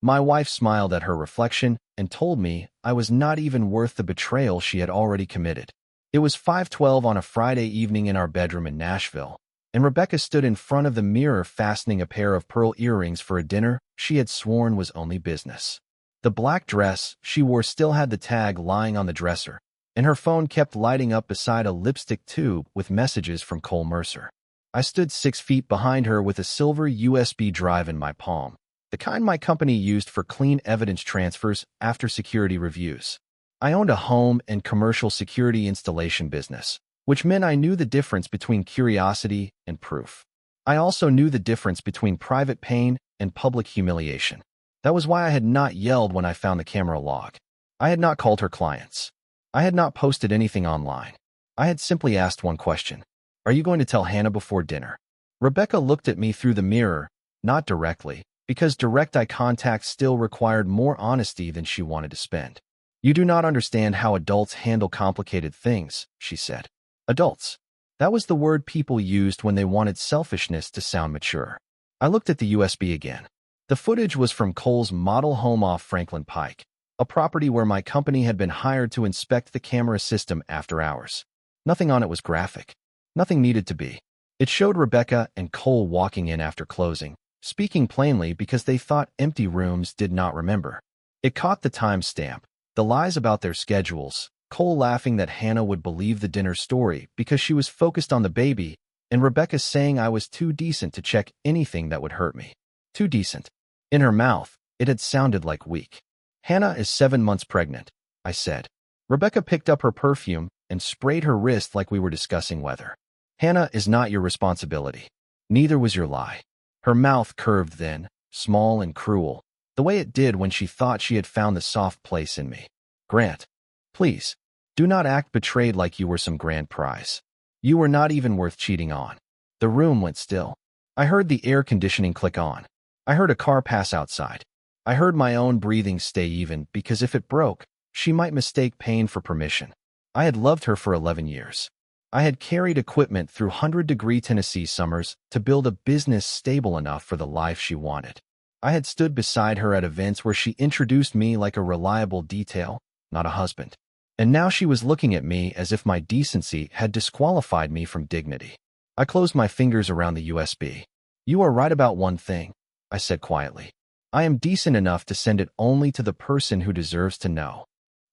My wife smiled at her reflection and told me I was not even worth the betrayal she had already committed. It was 5:12 on a Friday evening in our bedroom in Nashville, and Rebecca stood in front of the mirror fastening a pair of pearl earrings for a dinner she had sworn was only business. The black dress she wore still had the tag lying on the dresser, and her phone kept lighting up beside a lipstick tube with messages from Cole Mercer. I stood 6 feet behind her with a silver USB drive in my palm, the kind my company used for clean evidence transfers after security reviews. I owned a home and commercial security installation business, which meant I knew the difference between curiosity and proof. I also knew the difference between private pain and public humiliation. That was why I had not yelled when I found the camera log. I had not called her clients. I had not posted anything online. I had simply asked one question. Are you going to tell Hannah before dinner? Rebecca looked at me through the mirror, not directly, because direct eye contact still required more honesty than she wanted to spend. You do not understand how adults handle complicated things, she said. Adults. That was the word people used when they wanted selfishness to sound mature. I looked at the USB again. The footage was from Cole's model home off Franklin Pike, a property where my company had been hired to inspect the camera system after hours. Nothing on it was graphic. Nothing needed to be. It showed Rebecca and Cole walking in after closing, speaking plainly because they thought empty rooms did not remember. It caught the timestamp, the lies about their schedules, Cole laughing that Hannah would believe the dinner story because she was focused on the baby, and Rebecca saying I was too decent to check anything that would hurt me. Too decent. In her mouth, it had sounded like weak. Hannah is 7 months pregnant, I said. Rebecca picked up her perfume and sprayed her wrist like we were discussing weather. Hannah is not your responsibility. Neither was your lie. Her mouth curved then, small and cruel, the way it did when she thought she had found the soft place in me. Grant, please, do not act betrayed like you were some grand prize. You were not even worth cheating on. The room went still. I heard the air conditioning click on. I heard a car pass outside. I heard my own breathing stay even because if it broke, she might mistake pain for permission. I had loved her for 11 years. I had carried equipment through 100-degree Tennessee summers to build a business stable enough for the life she wanted. I had stood beside her at events where she introduced me like a reliable detail, not a husband. And now she was looking at me as if my decency had disqualified me from dignity. I closed my fingers around the USB. You are right about one thing, I said quietly. I am decent enough to send it only to the person who deserves to know.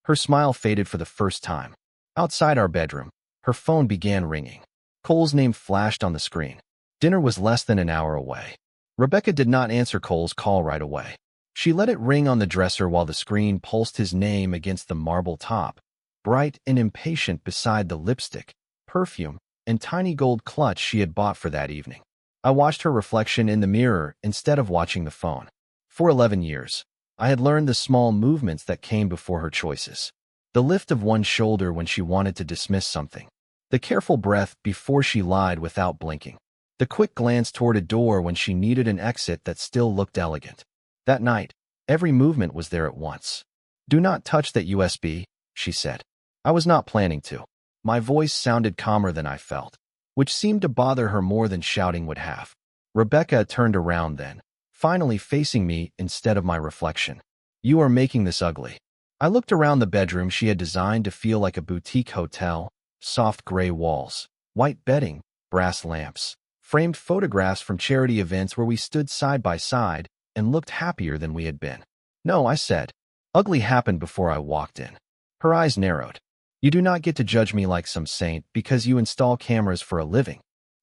Her smile faded for the first time. Outside our bedroom, her phone began ringing. Cole's name flashed on the screen. Dinner was less than an hour away. Rebecca did not answer Cole's call right away. She let it ring on the dresser while the screen pulsed his name against the marble top, bright and impatient beside the lipstick, perfume, and tiny gold clutch she had bought for that evening. I watched her reflection in the mirror instead of watching the phone. For 11 years, I had learned the small movements that came before her choices. The lift of one shoulder when she wanted to dismiss something. The careful breath before she lied without blinking. The quick glance toward a door when she needed an exit that still looked elegant. That night, every movement was there at once. Do not touch that USB, she said. I was not planning to. My voice sounded calmer than I felt, which seemed to bother her more than shouting would have. Rebecca turned around then, finally facing me instead of my reflection. You are making this ugly. I looked around the bedroom she had designed to feel like a boutique hotel, soft gray walls, white bedding, brass lamps, framed photographs from charity events where we stood side by side and looked happier than we had been. No, I said. Ugly happened before I walked in. Her eyes narrowed. You do not get to judge me like some saint because you install cameras for a living.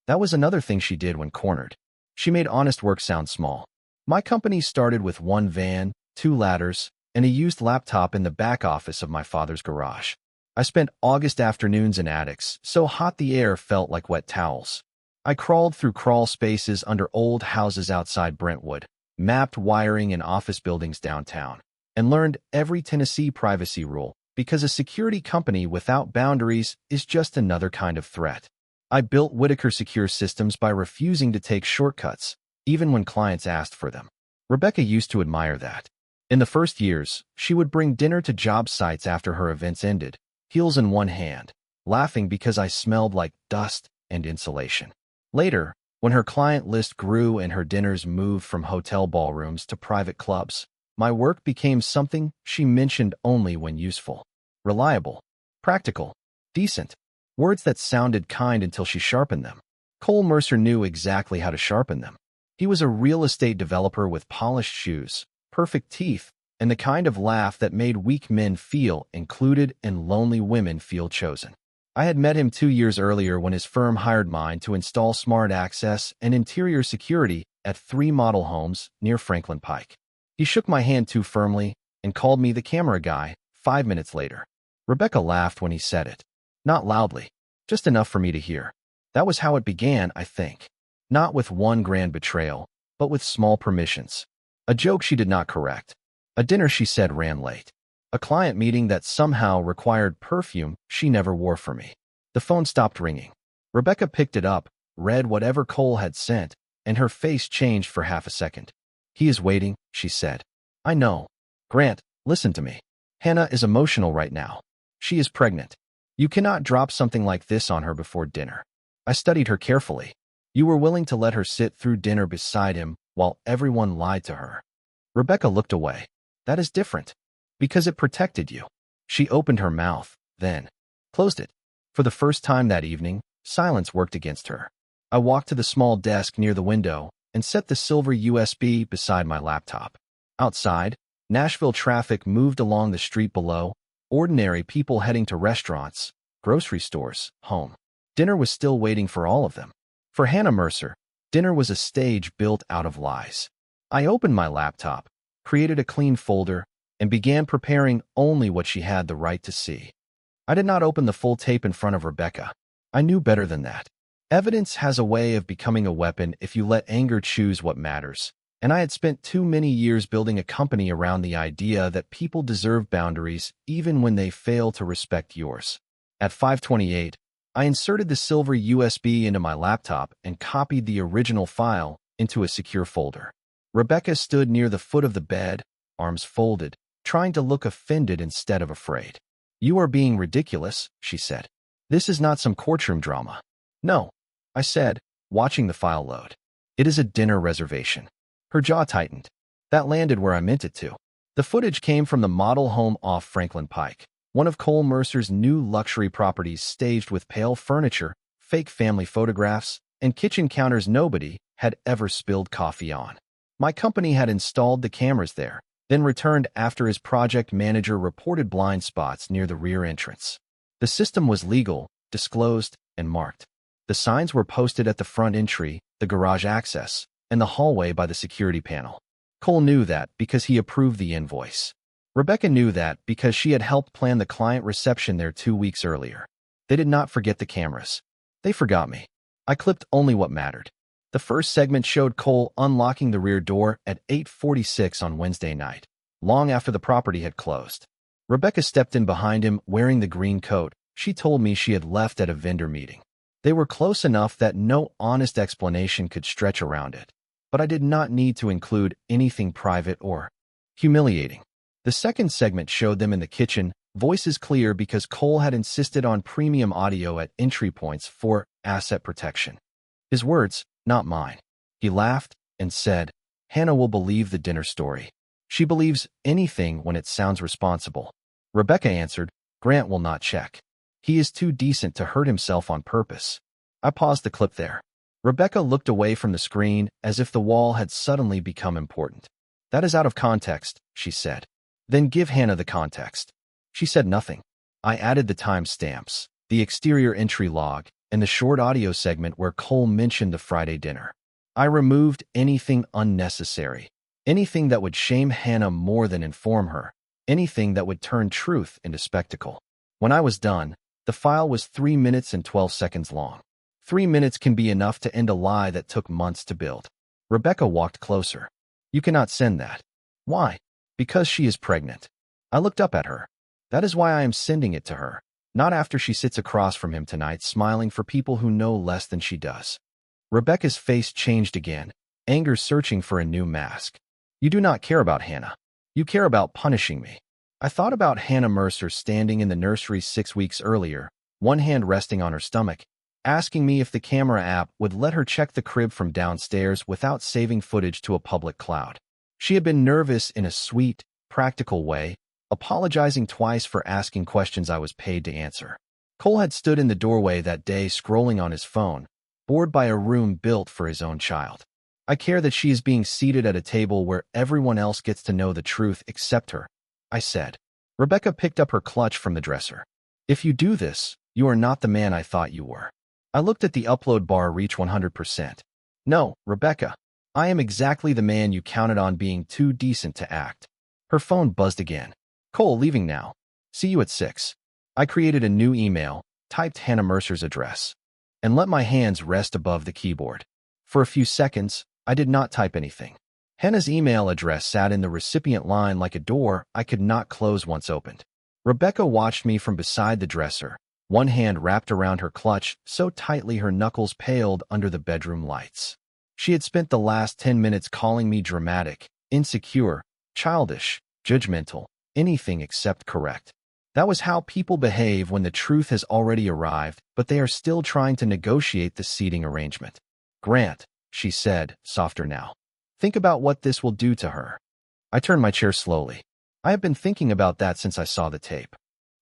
That was another thing she did when cornered. She made honest work sound small. My company started with 1 van, 2 ladders, and a used laptop in the back office of my father's garage. I spent August afternoons in attics, so hot the air felt like wet towels. I crawled through crawl spaces under old houses outside Brentwood, mapped wiring in office buildings downtown, and learned every Tennessee privacy rule because a security company without boundaries is just another kind of threat. I built Whitaker Secure Systems by refusing to take shortcuts, even when clients asked for them. Rebecca used to admire that. In the first years, she would bring dinner to job sites after her events ended, heels in one hand, laughing because I smelled like dust and insulation. Later, when her client list grew and her dinners moved from hotel ballrooms to private clubs, My work became something she mentioned only when useful. Reliable, practical, decent. Words that sounded kind until she sharpened them. Cole Mercer knew exactly how to sharpen them. He was a real estate developer with polished shoes, perfect teeth, and the kind of laugh that made weak men feel included and lonely women feel chosen. I had met him 2 years earlier when his firm hired mine to install smart access and interior security at 3 model homes near Franklin Pike. He shook my hand too firmly and called me the camera guy 5 minutes later. Rebecca laughed when he said it. Not loudly, just enough for me to hear. That was how it began, I think. Not with one grand betrayal, but with small permissions. A joke she did not correct. A dinner she said ran late. A client meeting that somehow required perfume she never wore for me. The phone stopped ringing. Rebecca picked it up, read whatever Cole had sent, and her face changed for half a second. He is waiting, she said. I know. Grant, listen to me. Hannah is emotional right now. She is pregnant. You cannot drop something like this on her before dinner. I studied her carefully. You were willing to let her sit through dinner beside him while everyone lied to her. Rebecca looked away. That is different. Because it protected you. She opened her mouth, then closed it. For the first time that evening, silence worked against her. I walked to the small desk near the window and set the silver USB beside my laptop. Outside, Nashville traffic moved along the street below, ordinary people heading to restaurants, grocery stores, home. Dinner was still waiting for all of them. For Hannah Mercer, dinner was a stage built out of lies. I opened my laptop, created a clean folder, and began preparing only what she had the right to see. I did not open the full tape in front of Rebecca. I knew better than that. Evidence has a way of becoming a weapon if you let anger choose what matters, and I had spent too many years building a company around the idea that people deserve boundaries even when they fail to respect yours. At 5:28, I inserted the silver USB into my laptop and copied the original file into a secure folder. Rebecca stood near the foot of the bed, arms folded, trying to look offended instead of afraid. You are being ridiculous, she said. This is not some courtroom drama. No, I said, watching the file load. It is a dinner reservation. Her jaw tightened. That landed where I meant it to. The footage came from the model home off Franklin Pike, one of Cole Mercer's new luxury properties staged with pale furniture, fake family photographs, and kitchen counters nobody had ever spilled coffee on. My company had installed the cameras there, then returned after his project manager reported blind spots near the rear entrance. The system was legal, disclosed, and marked. The signs were posted at the front entry, the garage access, and the hallway by the security panel. Cole knew that because he approved the invoice. Rebecca knew that because she had helped plan the client reception there 2 weeks earlier. They did not forget the cameras. They forgot me. I clipped only what mattered. The first segment showed Cole unlocking the rear door at 8:46 on Wednesday night, long after the property had closed. Rebecca stepped in behind him wearing the green coat she told me she had left at a vendor meeting. They were close enough that no honest explanation could stretch around it, but I did not need to include anything private or humiliating. The second segment showed them in the kitchen, voices clear because Cole had insisted on premium audio at entry points for asset protection. His words, not mine. He laughed and said, Hannah will believe the dinner story. She believes anything when it sounds responsible. Rebecca answered, Grant will not check. He is too decent to hurt himself on purpose. I paused the clip there. Rebecca looked away from the screen as if the wall had suddenly become important. That is out of context, she said. Then give Hannah the context. She said nothing. I added the timestamps, the exterior entry log, and the short audio segment where Cole mentioned the Friday dinner. I removed anything unnecessary, anything that would shame Hannah more than inform her, anything that would turn truth into spectacle. When I was done, the file was 3 minutes and 12 seconds long. 3 minutes can be enough to end a lie that took months to build. Rebecca walked closer. You cannot send that. Why? Because she is pregnant. I looked up at her. That is why I am sending it to her, not after she sits across from him tonight smiling for people who know less than she does. Rebecca's face changed again, anger searching for a new mask. You do not care about Hannah. You care about punishing me. I thought about Hannah Mercer standing in the nursery 6 weeks earlier, one hand resting on her stomach, asking me if the camera app would let her check the crib from downstairs without saving footage to a public cloud. She had been nervous in a sweet, practical way, apologizing twice for asking questions I was paid to answer. Cole had stood in the doorway that day scrolling on his phone, bored by a room built for his own child. I care that she is being seated at a table where everyone else gets to know the truth except her, I said. Rebecca picked up her clutch from the dresser. If you do this, you are not the man I thought you were. I looked at the upload bar reach 100%. No, Rebecca. I am exactly the man you counted on being too decent to act. Her phone buzzed again. Cole, leaving now. See you at 6. I created a new email, typed Hannah Mercer's address, and let my hands rest above the keyboard. For a few seconds, I did not type anything. Hannah's email address sat in the recipient line like a door I could not close once opened. Rebecca watched me from beside the dresser, one hand wrapped around her clutch so tightly her knuckles paled under the bedroom lights. She had spent the last 10 minutes calling me dramatic, insecure, childish, judgmental, anything except correct. That was how people behave when the truth has already arrived, but they are still trying to negotiate the seating arrangement. Grant, she said, softer now. Think about what this will do to her. I turned my chair slowly. I have been thinking about that since I saw the tape.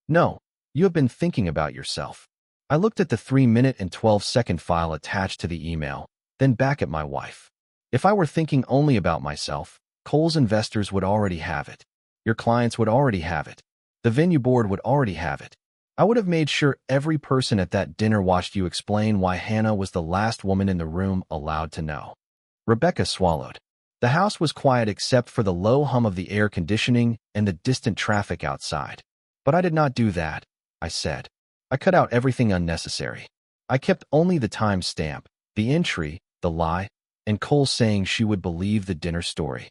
No, you have been thinking about yourself. I looked at the 3-minute and 12-second file attached to the email, then back at my wife. If I were thinking only about myself, Cole's investors would already have it. Your clients would already have it. The venue board would already have it. I would have made sure every person at that dinner watched you explain why Hannah was the last woman in the room allowed to know. Rebecca swallowed. The house was quiet except for the low hum of the air conditioning and the distant traffic outside. But I did not do that, I said. I cut out everything unnecessary. I kept only the time stamp, the entry, the lie, and Cole saying she would believe the dinner story.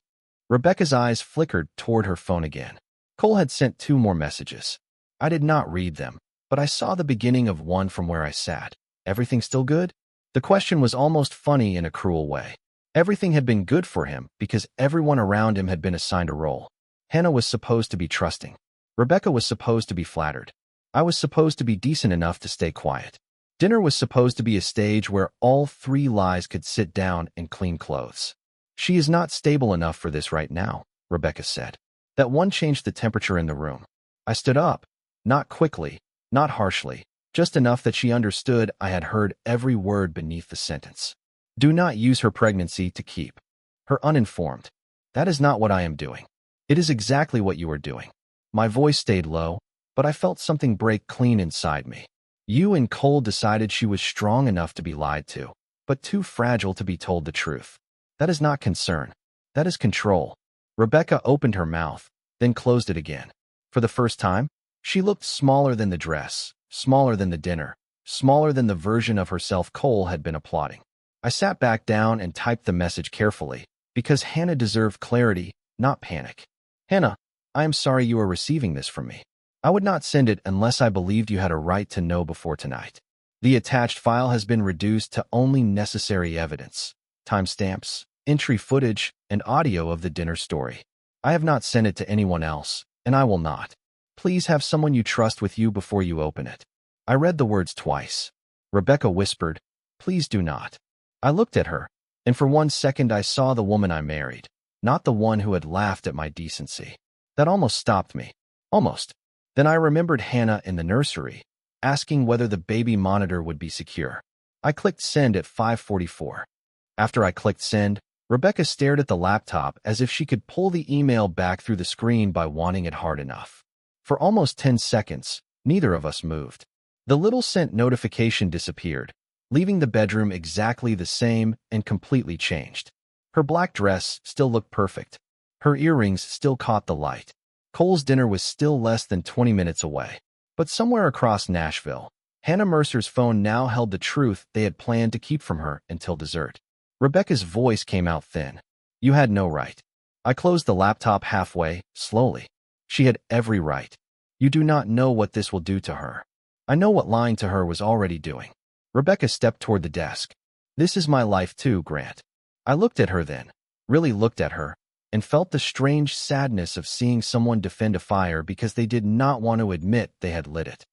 Rebecca's eyes flickered toward her phone again. Cole had sent 2 more messages. I did not read them, but I saw the beginning of one from where I sat. Everything still good? The question was almost funny in a cruel way. Everything had been good for him because everyone around him had been assigned a role. Hannah was supposed to be trusting. Rebecca was supposed to be flattered. I was supposed to be decent enough to stay quiet. Dinner was supposed to be a stage where all 3 lies could sit down and clean clothes. She is not stable enough for this right now, Rebecca said. That one changed the temperature in the room. I stood up. Not quickly, not harshly, just enough that she understood I had heard every word beneath the sentence. Do not use her pregnancy to keep her uninformed. That is not what I am doing. It is exactly what you are doing. My voice stayed low, but I felt something break clean inside me. You and Cole decided she was strong enough to be lied to, but too fragile to be told the truth. That is not concern. That is control. Rebecca opened her mouth, then closed it again. For the first time, she looked smaller than the dress, smaller than the dinner, smaller than the version of herself Cole had been applauding. I sat back down and typed the message carefully, because Hannah deserved clarity, not panic. Hannah, I am sorry you are receiving this from me. I would not send it unless I believed you had a right to know before tonight. The attached file has been reduced to only necessary evidence, timestamps, entry footage, and audio of the dinner story. I have not sent it to anyone else, and I will not. Please have someone you trust with you before you open it. I read the words twice. Rebecca whispered, please do not. I looked at her, and for 1 second I saw the woman I married, not the one who had laughed at my decency. That almost stopped me. Almost. Then I remembered Hannah in the nursery, asking whether the baby monitor would be secure. I clicked send at 5:44. After I clicked send, Rebecca stared at the laptop as if she could pull the email back through the screen by wanting it hard enough. For almost 10 seconds, neither of us moved. The little sent notification disappeared, leaving the bedroom exactly the same and completely changed. Her black dress still looked perfect. Her earrings still caught the light. Cole's dinner was still less than 20 minutes away. But somewhere across Nashville, Hannah Mercer's phone now held the truth they had planned to keep from her until dessert. Rebecca's voice came out thin. You had no right. I closed the laptop halfway, slowly. She had every right. You do not know what this will do to her. I know what lying to her was already doing. Rebecca stepped toward the desk. This is my life too, Grant. I looked at her then, really looked at her, and felt the strange sadness of seeing someone defend a fire because they did not want to admit they had lit it.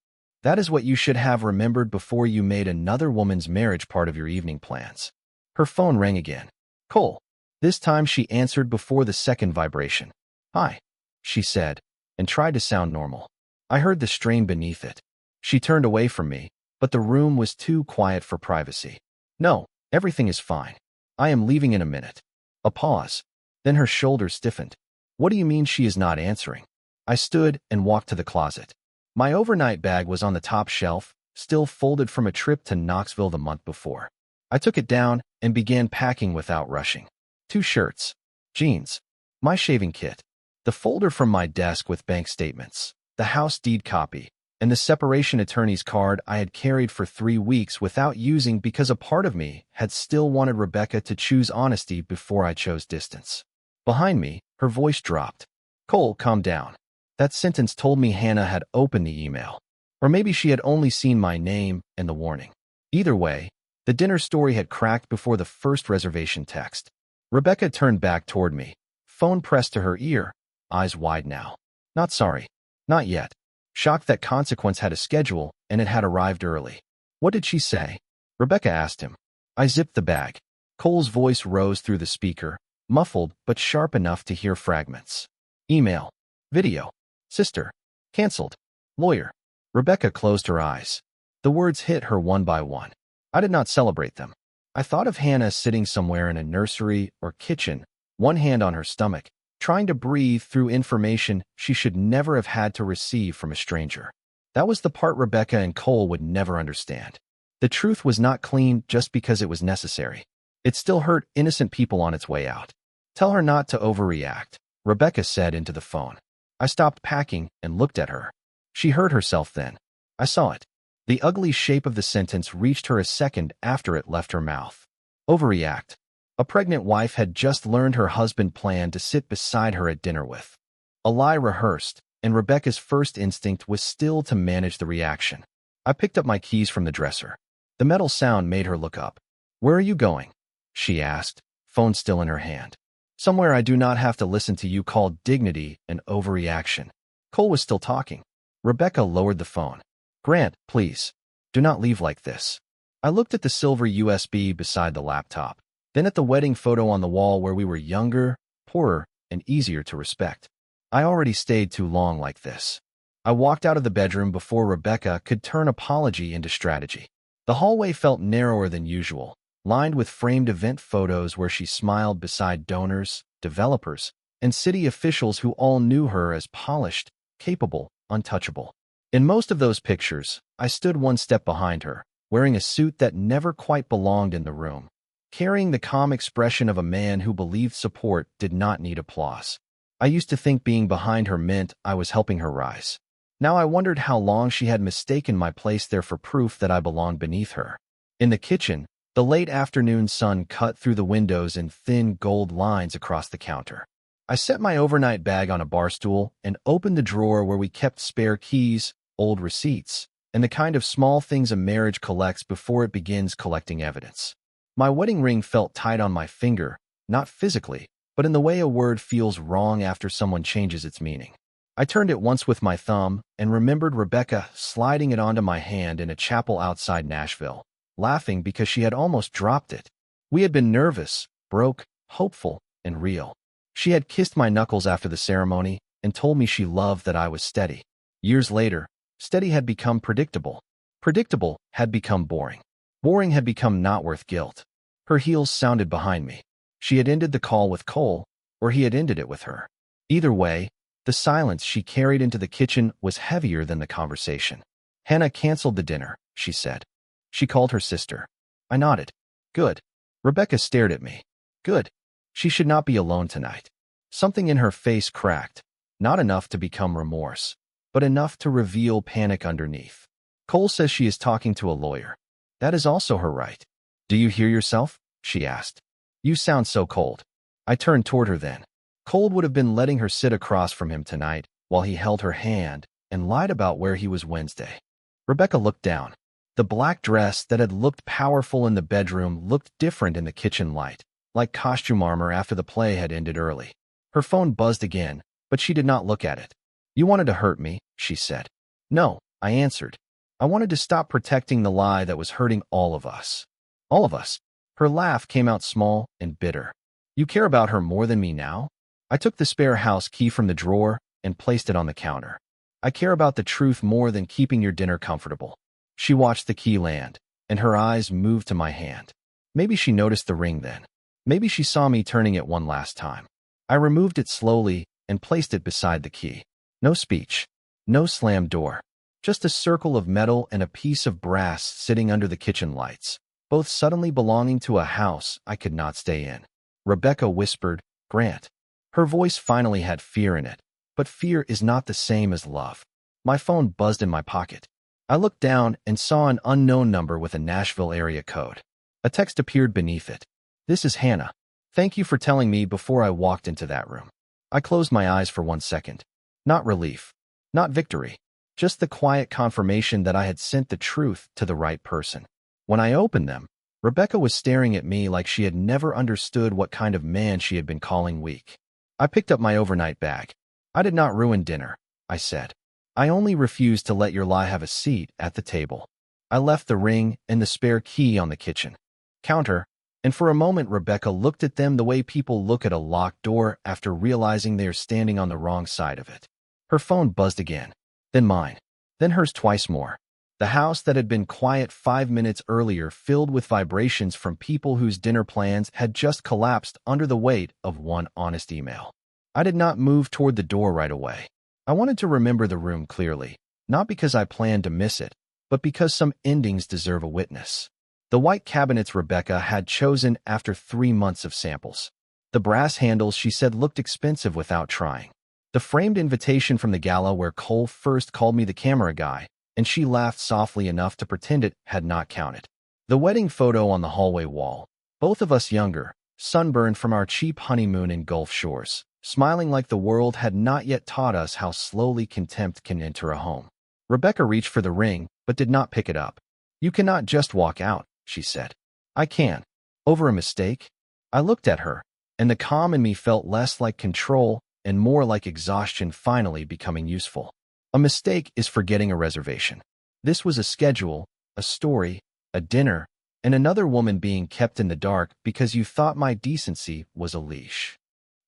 That is what you should have remembered before you made another woman's marriage part of your evening plans. Her phone rang again. Cole. This time she answered before the second vibration. "Hi," she said, and tried to sound normal. I heard the strain beneath it. She turned away from me, but the room was too quiet for privacy. "No, everything is fine. I am leaving in a minute." A pause. Then her shoulders stiffened. "What do you mean she is not answering?" I stood and walked to the closet. My overnight bag was on the top shelf, still folded from a trip to Knoxville the month before. I took it down and began packing without rushing. 2 shirts, jeans, my shaving kit, the folder from my desk with bank statements, the house deed copy, and the separation attorney's card I had carried for 3 weeks without using because a part of me had still wanted Rebecca to choose honesty before I chose distance. Behind me, her voice dropped. "Cole, calm down." That sentence told me Hannah had opened the email. Or maybe she had only seen my name and the warning. Either way, the dinner story had cracked before the first reservation text. Rebecca turned back toward me, phone pressed to her ear, eyes wide now. "Not sorry. Not yet." Shocked that Consequence had a schedule and it had arrived early. "What did she say?" Rebecca asked him. I zipped the bag. Cole's voice rose through the speaker, muffled but sharp enough to hear fragments. "Email. Video. Sister. Cancelled. Lawyer." Rebecca closed her eyes. The words hit her one by one. I did not celebrate them. I thought of Hannah sitting somewhere in a nursery or kitchen, one hand on her stomach, trying to breathe through information she should never have had to receive from a stranger. That was the part Rebecca and Cole would never understand. The truth was not clean just because it was necessary. It still hurt innocent people on its way out. "Tell her not to overreact," Rebecca said into the phone. I stopped packing and looked at her. She heard herself then. I saw it. The ugly shape of the sentence reached her a second after it left her mouth. Overreact. A pregnant wife had just learned her husband planned to sit beside her at dinner with. A lie rehearsed, and Rebecca's first instinct was still to manage the reaction. I picked up my keys from the dresser. The metal sound made her look up. "Where are you going?" she asked, phone still in her hand. "Somewhere I do not have to listen to you call dignity an overreaction." Cole was still talking. Rebecca lowered the phone. "Grant, please. Do not leave like this." I looked at the silver USB beside the laptop, then at the wedding photo on the wall where we were younger, poorer, and easier to respect. I already stayed too long like this. I walked out of the bedroom before Rebecca could turn apology into strategy. The hallway felt narrower than usual, lined with framed event photos where she smiled beside donors, developers, and city officials who all knew her as polished, capable, untouchable. In most of those pictures, I stood one step behind her, wearing a suit that never quite belonged in the room, carrying the calm expression of a man who believed support did not need applause. I used to think being behind her meant I was helping her rise. Now I wondered how long she had mistaken my place there for proof that I belonged beneath her. In the kitchen, the late afternoon sun cut through the windows in thin gold lines across the counter. I set my overnight bag on a bar stool and opened the drawer where we kept spare keys, old receipts, and the kind of small things a marriage collects before it begins collecting evidence. My wedding ring felt tight on my finger, not physically, but in the way a word feels wrong after someone changes its meaning. I turned it once with my thumb and remembered Rebecca sliding it onto my hand in a chapel outside Nashville, laughing because she had almost dropped it. We had been nervous, broke, hopeful, and real. She had kissed my knuckles after the ceremony and told me she loved that I was steady. Years later, steady had become predictable. Predictable had become boring. Boring had become not worth guilt. Her heels sounded behind me. She had ended the call with Cole, or he had ended it with her. Either way, the silence she carried into the kitchen was heavier than the conversation. "Hannah canceled the dinner," she said. "She called her sister." I nodded. "Good." Rebecca stared at me. "Good. She should not be alone tonight." Something in her face cracked, not enough to become remorse, but enough to reveal panic underneath. "Cole says she is talking to a lawyer. That is also her right." "Do you hear yourself?" she asked. "You sound so cold." I turned toward her then. Cold would have been letting her sit across from him tonight while he held her hand and lied about where he was Wednesday. Rebecca looked down. The black dress that had looked powerful in the bedroom looked different in the kitchen light, like costume armor after the play had ended early. Her phone buzzed again, but she did not look at it. "You wanted to hurt me," she said. "No," I answered. "I wanted to stop protecting the lie that was hurting all of us." All of us. Her laugh came out small and bitter. You care about her more than me now? I took the spare house key from the drawer and placed it on the counter. I care about the truth more than keeping your dinner comfortable. She watched the key land, and her eyes moved to my hand. Maybe she noticed the ring then. Maybe she saw me turning it one last time. I removed it slowly and placed it beside the key. No speech. No slammed door. Just a circle of metal and a piece of brass sitting under the kitchen lights, both suddenly belonging to a house I could not stay in. Rebecca whispered, "Grant." Her voice finally had fear in it, but fear is not the same as love. My phone buzzed in my pocket. I looked down and saw an unknown number with a Nashville area code. A text appeared beneath it. "This is Hannah. Thank you for telling me before I walked into that room." I closed my eyes for 1 second. Not relief. Not victory. Just the quiet confirmation that I had sent the truth to the right person. When I opened them, Rebecca was staring at me like she had never understood what kind of man she had been calling weak. I picked up my overnight bag. "I did not ruin dinner," I said. "I only refused to let your lie have a seat at the table." I left the ring and the spare key on the kitchen counter, and for a moment Rebecca looked at them the way people look at a locked door after realizing they are standing on the wrong side of it. Her phone buzzed again, then mine, then hers twice more. The house that had been quiet 5 minutes earlier filled with vibrations from people whose dinner plans had just collapsed under the weight of one honest email. I did not move toward the door right away. I wanted to remember the room clearly, not because I planned to miss it, but because some endings deserve a witness. The white cabinets Rebecca had chosen after 3 months of samples. The brass handles she said looked expensive without trying. The framed invitation from the gala where Cole first called me the camera guy, and she laughed softly enough to pretend it had not counted. The wedding photo on the hallway wall, both of us younger, sunburned from our cheap honeymoon in Gulf Shores, smiling like the world had not yet taught us how slowly contempt can enter a home. Rebecca reached for the ring, but did not pick it up. "You cannot just walk out," she said. "I can." Over a mistake? I looked at her, and the calm in me felt less like control and more like exhaustion finally becoming useful. A mistake is forgetting a reservation. This was a schedule, a story, a dinner, and another woman being kept in the dark because you thought my decency was a leash.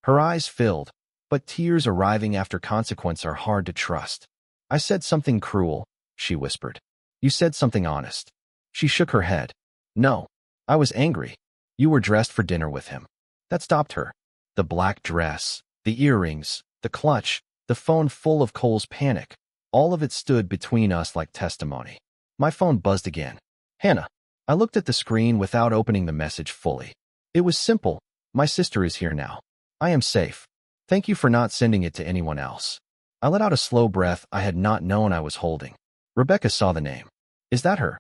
Her eyes filled, but tears arriving after consequence are hard to trust. "I said something cruel," she whispered. "You said something honest." She shook her head. "No, I was angry. You were dressed for dinner with him." That stopped her. The black dress, the earrings, the clutch, the phone full of Cole's panic, all of it stood between us like testimony. My phone buzzed again. "Hannah." I looked at the screen without opening the message fully. It was simple. "My sister is here now. I am safe. Thank you for not sending it to anyone else." I let out a slow breath I had not known I was holding. Rebecca saw the name. "Is that her?"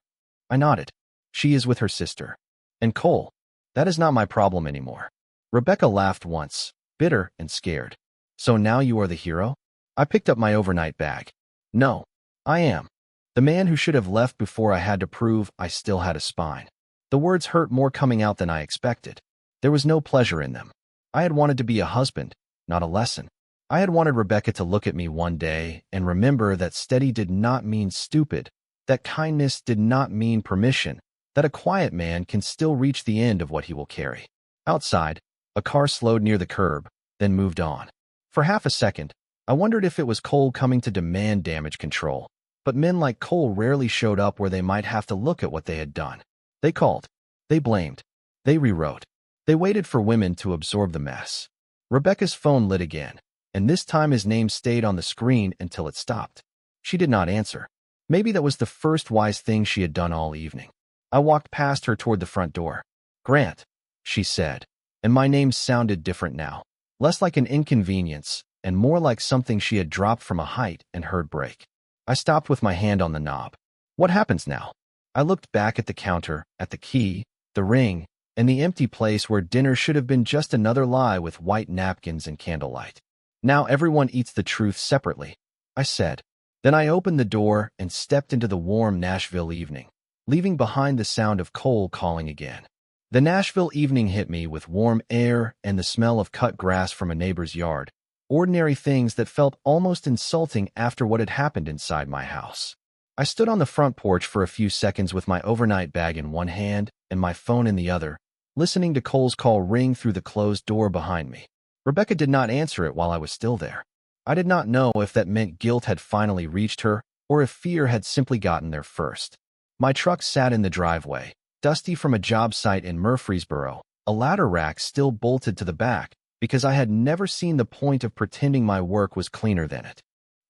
I nodded. "She is with her sister. And Cole. That is not my problem anymore." Rebecca laughed once, bitter and scared. "So now you are the hero?" I picked up my overnight bag. "No, I am. The man who should have left before I had to prove I still had a spine." The words hurt more coming out than I expected. There was no pleasure in them. I had wanted to be a husband, not a lesson. I had wanted Rebecca to look at me one day and remember that steady did not mean stupid, that kindness did not mean permission, that a quiet man can still reach the end of what he will carry. Outside, a car slowed near the curb, then moved on. For half a second, I wondered if it was Cole coming to demand damage control, but men like Cole rarely showed up where they might have to look at what they had done. They called. They blamed. They rewrote. They waited for women to absorb the mess. Rebecca's phone lit again, and this time his name stayed on the screen until it stopped. She did not answer. Maybe that was the first wise thing she had done all evening. I walked past her toward the front door. "Grant," she said, and my name sounded different now, less like an inconvenience and more like something she had dropped from a height and heard break. I stopped with my hand on the knob. "What happens now?" I looked back at the counter, at the key, the ring, and the empty place where dinner should have been just another lie with white napkins and candlelight. "Now everyone eats the truth separately," I said. Then I opened the door and stepped into the warm Nashville evening, leaving behind the sound of Cole calling again. The Nashville evening hit me with warm air and the smell of cut grass from a neighbor's yard, ordinary things that felt almost insulting after what had happened inside my house. I stood on the front porch for a few seconds with my overnight bag in one hand and my phone in the other, listening to Cole's call ring through the closed door behind me. Rebecca did not answer it while I was still there. I did not know if that meant guilt had finally reached her or if fear had simply gotten there first. My truck sat in the driveway, dusty from a job site in Murfreesboro, a ladder rack still bolted to the back because I had never seen the point of pretending my work was cleaner than it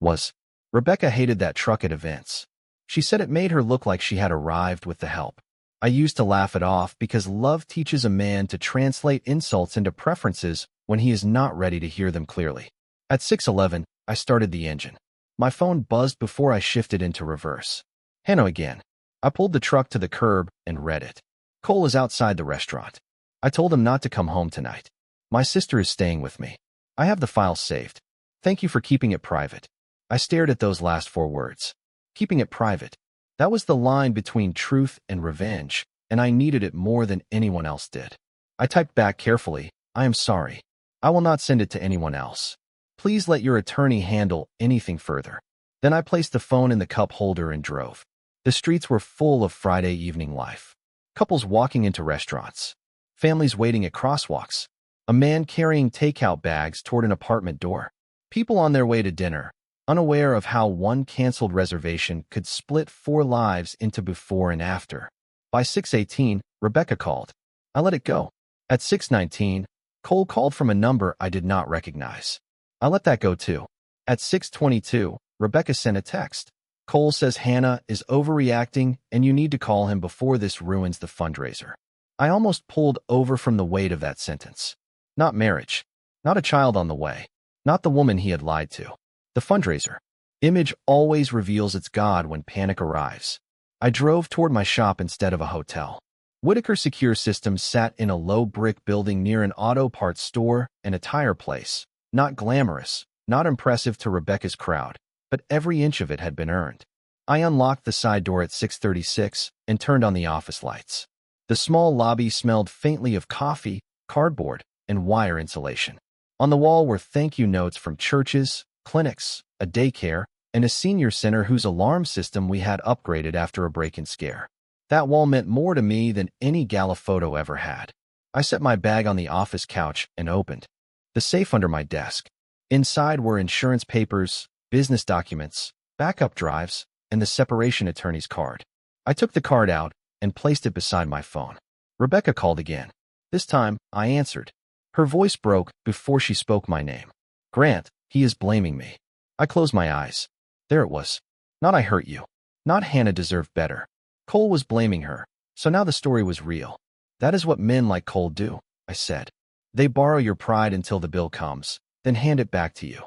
was. Rebecca hated that truck at events. She said it made her look like she had arrived with the help. I used to laugh it off because love teaches a man to translate insults into preferences when he is not ready to hear them clearly. At 6:11, I started the engine. My phone buzzed before I shifted into reverse. Hannah again. I pulled the truck to the curb and read it. Cole is outside the restaurant. I told him not to come home tonight. My sister is staying with me. I have the file saved. Thank you for keeping it private. I stared at those last 4 words. Keeping it private. That was the line between truth and revenge, and I needed it more than anyone else did. I typed back carefully, I am sorry. I will not send it to anyone else. Please let your attorney handle anything further. Then I placed the phone in the cup holder and drove. The streets were full of Friday evening life. Couples walking into restaurants. Families waiting at crosswalks. A man carrying takeout bags toward an apartment door. People on their way to dinner, unaware of how one canceled reservation could split 4 lives into before and after. By 6:18, Rebecca called. I let it go. At 6:19, Cole called from a number I did not recognize. I let that go too. At 6:22, Rebecca sent a text. Cole says Hannah is overreacting and you need to call him before this ruins the fundraiser. I almost pulled over from the weight of that sentence. Not marriage. Not a child on the way. Not the woman he had lied to. The fundraiser. Image always reveals its God when panic arrives. I drove toward my shop instead of a hotel. Whitaker Secure Systems sat in a low brick building near an auto parts store and a tire place. Not glamorous, not impressive to Rebecca's crowd, but every inch of it had been earned. I unlocked the side door at 6:36 and turned on the office lights. The small lobby smelled faintly of coffee, cardboard, and wire insulation. On the wall were thank you notes from churches, clinics, a daycare, and a senior center whose alarm system we had upgraded after a break-in scare. That wall meant more to me than any gala photo ever had. I set my bag on the office couch and opened the safe under my desk. Inside were insurance papers, business documents, backup drives, and the separation attorney's card. I took the card out and placed it beside my phone. Rebecca called again. This time, I answered. Her voice broke before she spoke my name. Grant, he is blaming me. I closed my eyes. There it was. Not I hurt you. Not Hannah deserved better. Cole was blaming her, so now the story was real. That is what men like Cole do, I said. They borrow your pride until the bill comes, then hand it back to you.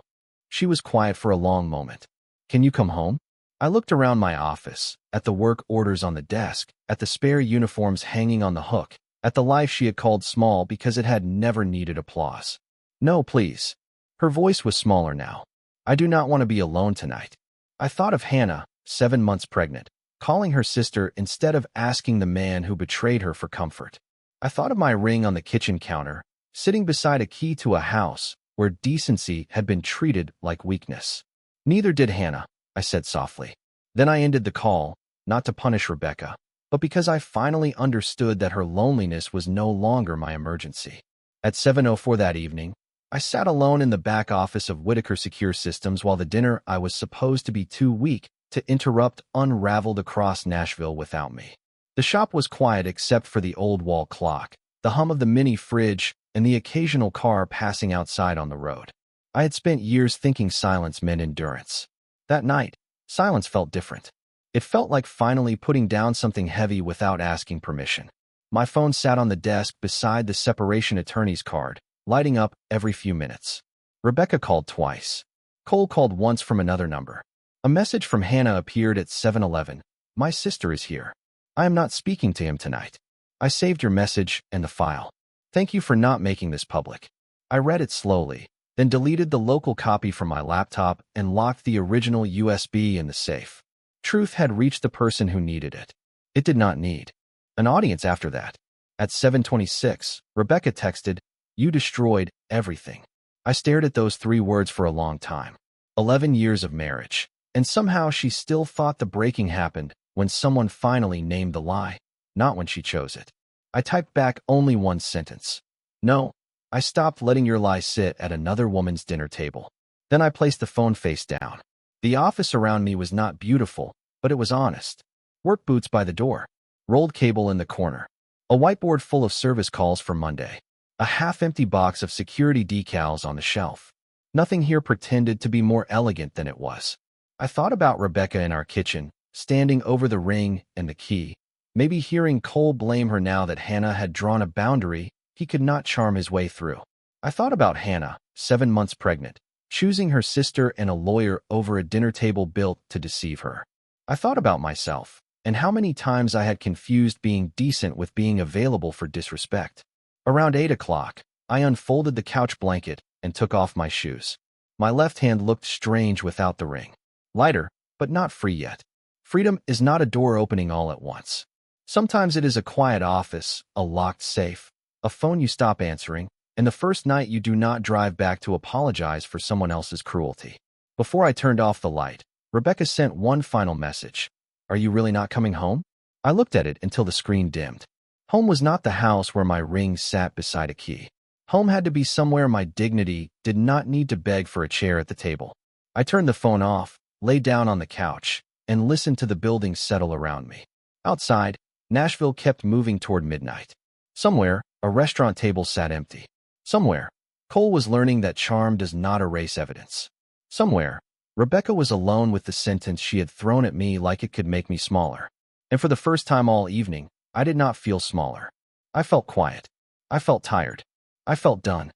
She was quiet for a long moment. Can you come home? I looked around my office, at the work orders on the desk, at the spare uniforms hanging on the hook, at the life she had called small because it had never needed applause. No, please. Her voice was smaller now. I do not want to be alone tonight. I thought of Hannah, 7 months pregnant, calling her sister instead of asking the man who betrayed her for comfort. I thought of my ring on the kitchen counter, sitting beside a key to a house where decency had been treated like weakness. Neither did Hannah, I said softly. Then I ended the call, not to punish Rebecca, but because I finally understood that her loneliness was no longer my emergency. At 7:04 that evening, I sat alone in the back office of Whitaker Secure Systems while the dinner I was supposed to be too weak to interrupt unraveled across Nashville without me. The shop was quiet except for the old wall clock, the hum of the mini fridge, and the occasional car passing outside on the road. I had spent years thinking silence meant endurance. That night, silence felt different. It felt like finally putting down something heavy without asking permission. My phone sat on the desk beside the separation attorney's card, lighting up every few minutes. Rebecca called twice. Cole called once from another number. A message from Hannah appeared at 7:11. My sister is here. I am not speaking to him tonight. I saved your message and the file. Thank you for not making this public. I read it slowly, then deleted the local copy from my laptop and locked the original USB in the safe. Truth had reached the person who needed it. It did not need an audience after that. At 7:26, Rebecca texted, "You destroyed everything." I stared at those 3 words for a long time. 11 years of marriage. And somehow she still thought the breaking happened when someone finally named the lie, not when she chose it. I typed back only one sentence. No, I stopped letting your lie sit at another woman's dinner table. Then I placed the phone face down. The office around me was not beautiful, but it was honest. Work boots by the door. Rolled cable in the corner. A whiteboard full of service calls for Monday. A half-empty box of security decals on the shelf. Nothing here pretended to be more elegant than it was. I thought about Rebecca in our kitchen, standing over the ring and the key. Maybe hearing Cole blame her now that Hannah had drawn a boundary he could not charm his way through. I thought about Hannah, 7 months pregnant, choosing her sister and a lawyer over a dinner table built to deceive her. I thought about myself, and how many times I had confused being decent with being available for disrespect. Around 8 o'clock, I unfolded the couch blanket and took off my shoes. My left hand looked strange without the ring. Lighter, but not free yet. Freedom is not a door opening all at once. Sometimes it is a quiet office, a locked safe, a phone you stop answering, and the first night you do not drive back to apologize for someone else's cruelty. Before I turned off the light, Rebecca sent one final message. Are you really not coming home? I looked at it until the screen dimmed. Home was not the house where my ring sat beside a key. Home had to be somewhere my dignity did not need to beg for a chair at the table. I turned the phone off, lay down on the couch, and listened to the buildings settle around me. Outside, Nashville kept moving toward midnight. Somewhere, a restaurant table sat empty. Somewhere, Cole was learning that charm does not erase evidence. Somewhere, Rebecca was alone with the sentence she had thrown at me like it could make me smaller. And for the first time all evening, I did not feel smaller. I felt quiet. I felt tired. I felt done.